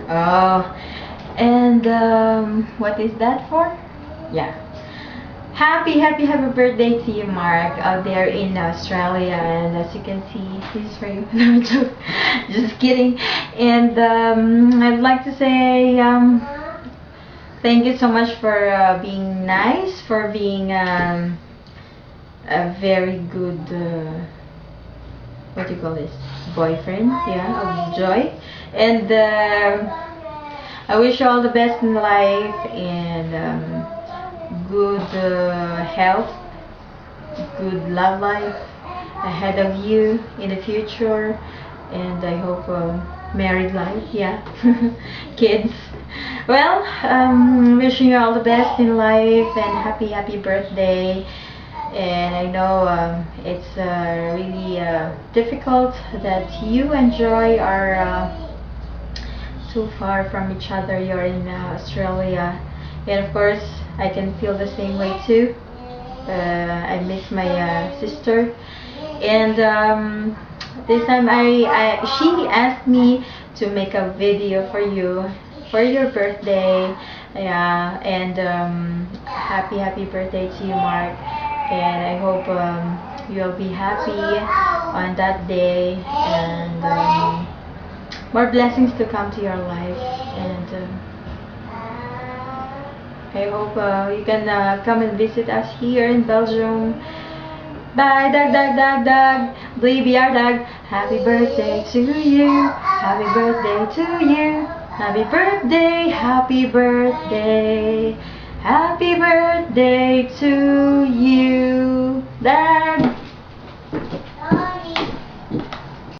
Oh, and what is that for? Yeah. Happy birthday to you, Mark, out there in Australia. And as you can see, this is for you. No, just kidding. And I'd like to say thank you so much for being nice, for being a very good, what do you call this? Boyfriend, yeah, of Joy. And I wish you all the best in life and good health, good love life ahead of you in the future, and I hope married life, yeah, kids. Well, wishing you all the best in life and happy birthday. And I know it's really difficult that you and Joy are too far from each other. You're in Australia, and of course I can feel the same way too. I miss my sister, and this time she asked me to make a video for you for your birthday. Yeah, and happy birthday to you, Mark. And I hope you'll be happy on that day, and more blessings to come to your life. And I hope you can come and visit us here in Belgium. Bye, Doug. Baby, our Doug. Happy birthday to you. Happy birthday to you. Happy birthday, happy birthday. Happy birthday to you. Doug.